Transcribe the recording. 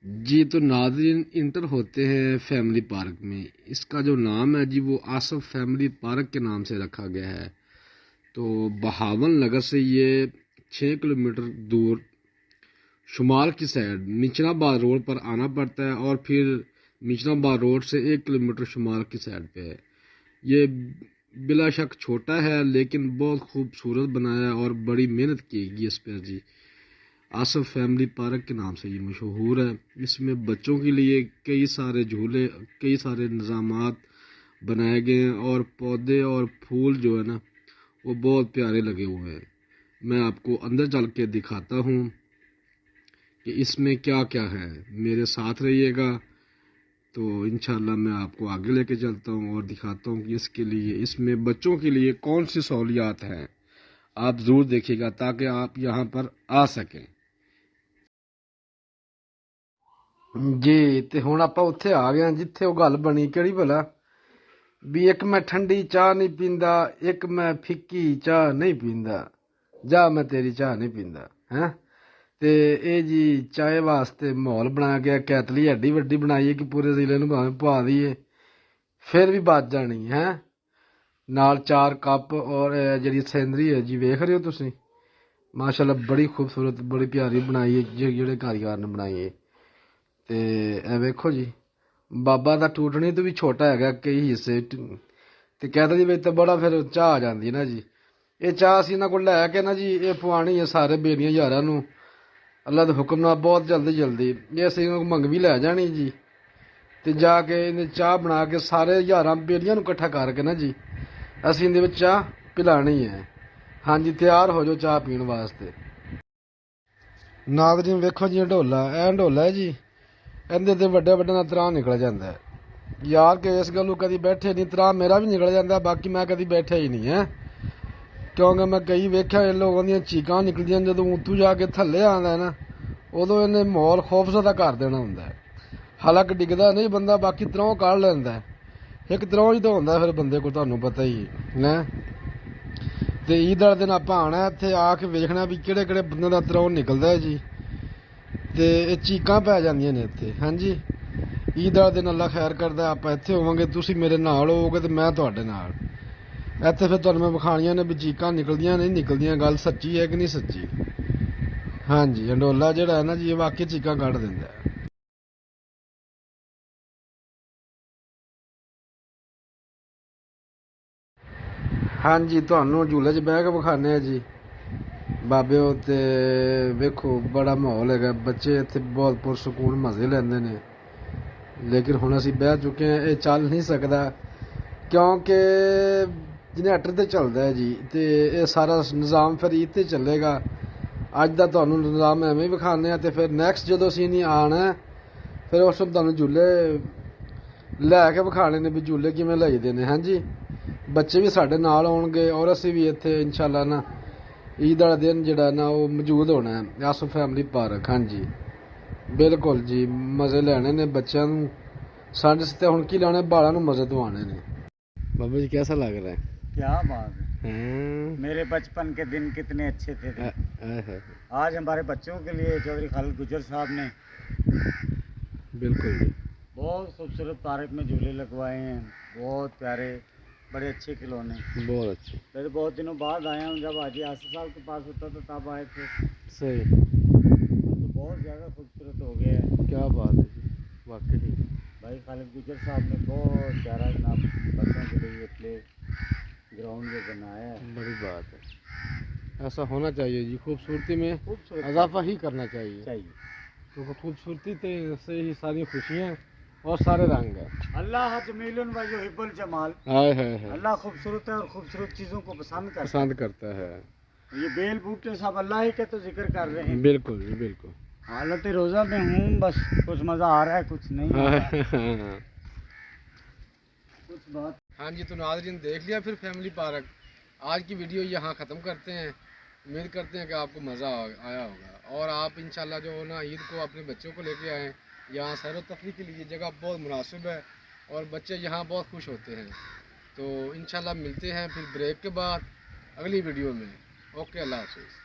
جی تو ناظرین انٹر ہوتے ہیں فیملی پارک میں. اس کا جو نام ہے جی وہ آصف فیملی پارک کے نام سے رکھا گیا ہے. تو بہاون نگر سے یہ 6 کلومیٹر دور شمال کی سائڈ میچنا بار روڈ پر آنا پڑتا ہے اور پھر میچنا بار روڈ سے 1 کلومیٹر شمال کی سائڈ پہ ہے. یہ بلا شک چھوٹا ہے لیکن بہت خوبصورت بنایا ہے اور بڑی محنت کی گئی اس پر جی. آصف فیملی پارک کے نام سے یہ مشہور ہے. اس میں بچوں کے لیے کئی سارے جھولے، کئی سارے نظامات بنائے گئے ہیں اور پودے اور پھول جو ہے نا وہ بہت پیارے لگے ہوئے ہیں. میں آپ کو اندر چل کے دکھاتا ہوں کہ اس میں کیا کیا ہے. میرے ساتھ رہیے گا تو انشاءاللہ میں آپ کو آگے لے کے چلتا ہوں اور دکھاتا ہوں کہ اس میں بچوں کے لیے کون سی سہولیات ہیں. آپ ضرور دیکھیے گا تاکہ آپ یہاں پر آ سکیں. جی تے ہن آپاں اوتھے آ گئے جتھے وہ گل بنی کہڑی بھلا بھی ایک میں ٹھنڈی چاہ نہیں پیندا، ایک میں پھکی چاہ نہیں پیندا، جا میں تیری چاہ نہیں پیندا ہیں. تے اے جی چائے واسطے ماحول بنایا گیا. کیتلی ایڈی وڈی بنائی ہے کہ پورے ضلع نوں بھاویں پوا دیے پھر بھی بچ جانی ہے. نال 4 کپ اور جڑی سینری ہے جی ویکھ رہے ہو تسی، ماشاءاللہ بڑی خوبصورت بڑی پیاری بنائی ہے جڑے کاریگر نے بنائی ہے. تے اے ویکھو جی بابا دا ٹوٹنی تو بھی چھوٹا ہے گا کئی حصے تے کیتلی وچ تے بڑا پھر چاہ آ جاندی نا جی. یہ چاہ اسی انہاں کول لے کے نا جی یہ پوانی ہے سارے بیلیاں یاراں نوں اللہ دے حکم نال بہت جلدی یہ اسی منگوی لے جانی جی تے جا کے انہیں چاہ بنا کے سارے یاراں بیلیاں نوں اکٹھا کر کے نا جی اسی اندے وچ چاہ پلانی ہے. ہاں جی تیار ہو جو چاہ پین واسطے. ناظرین ویکھو جی ڈولا اے ڈولا ہے جی اندر تے وڈے وڈے نا تراں نکل جاندا ہے یار کہ اس گلوں کدی بیٹھے نہیں. تراں میرا بھی نکل جاندا باقی میں کدی بیٹھا ہی نہیں ہے کیونکہ میں کئی ویکھیا لوگوں دیاں چیکاں نکلدیاں جدوں اتوں جا کے تھلے آندا ہے نا ادوں انہیں ماحول خوفزدہ کر دینا ہوندا ہے. حالانکہ ڈگدا نہیں بندہ باقی تروں کڑھ لیندا ہے. ایک تروں ہی تو ہوندا ہے پھر بندے کو تانوں پتہ ہی ہے. تے عید والے دن آپاں آنا اتنے آ کے ویکھنا بھی کہڑے کہڑے بندے دا تروں نکلدا ہے جی. تے چیکاں پی جاندیاں نے اتنے. ہاں جی عید والے دن اللہ خیر کردا آپ اتنے ہوواں گے تسی میرے نال ہوو گے تے میں تہاڈے نال. اتنے پھر تہانوں میں وکھانیاں نے بھی چیکاں نکلدیاں نہیں نکلدیاں گل سچی ہے کہ نہیں سچی. ہاں جی انڈولا جہڑا ہے نا جی یہ واقعی چیکاں کڈ دیندا ہے. ہاں جی تہانوں جھولے 'چ بہ کے وکھانے ہیں جی بابے تے ویکھو بڑا ماحول ہے. بچے اتنے بہت پرسکون مزے لیندے نے لیکن ہن اسی بہ چکے ہیں. یہ چل نہیں سکدا کیونکہ جنریٹر تے چلدا ہے جی تے یہ سارا نظام پھر عید تے چلے گا. اج دا تہانوں نظام ایویں وکھانے تے پھر نیکسٹ جدوں اسی نہیں آنا پھر اس وقت تہانوں جھولے لے کے وکھانے نے بھی جھولے کیویں لئی دے نے. ہاں جی بچے بھی ساڈے نال ہون گے اور اسی بھی اتنے انشاءاللہ نا عید والا دن جڑا نا وہ موجود ہونا ہے آصف فیملی پارک. ہاں جی بالکل جی مزے لینے نے بچیاں نوں. سانڈے تے ہن کی لانے بالاں نوں مزے تو آنے نے. بابا جی کیسا لگ رہا ہے؟ کیا بات ہے. میرے بچپن کے دن کتنے اچھے تھے. آج ہمارے بچوں کے لیے چودھری خالد گجر صاحب نے بالکل بہت خوبصورت پارک میں جھولے لگوائے ہیں. بہت پیارے بڑے اچھے کھلونے. بہت اچھے. میں بہت دنوں بعد آیا ہوں. جب حاجی آصف صاحب کے پاس ہوتا تھا تب آئے تھے. صحیح تو بہت زیادہ خوبصورت ہو گیا ہے. کیا بات ہے جی واقعی بھائی خالد گجر صاحب نے بہت پیارا جناب بچوں کے لیے پلے گراؤنڈ جو بنایا ہے. بڑی بات ہے. ایسا ہونا چاہیے جی. خوبصورتی میں اضافہ ہی کرنا چاہیے. تو خوبصورتی سے ہی ساری خوشیاں اور سارے رنگ ہیں. اللہ جمیل و یحب الجمال. اللہ خوبصورت ہے اور خوبصورت چیزوں کو پسند کرتا ہے. یہ بیل بوٹے صاحب اللہ ہی کا تو ذکر کر رہے ہیں. بالکل جی بالکل. حالت روزہ میں ہوں بس کچھ مزہ آ رہا ہے کچھ نہیں کچھ بات. ہاں جی تو ناظرین دیکھ لیا پھر فیملی پارک. آج کی ویڈیو یہاں ختم کرتے ہیں. امید کرتے ہیں کہ آپ کو مزہ آیا ہوگا اور آپ انشاءاللہ جو نا عید کو اپنے بچوں کو لے کے آئیں. یہاں سیر و تفریح کے لیے جگہ بہت مناسب ہے اور بچے یہاں بہت خوش ہوتے ہیں. تو انشاءاللہ ملتے ہیں پھر بریک کے بعد اگلی ویڈیو میں. اوکے اللہ حافظ.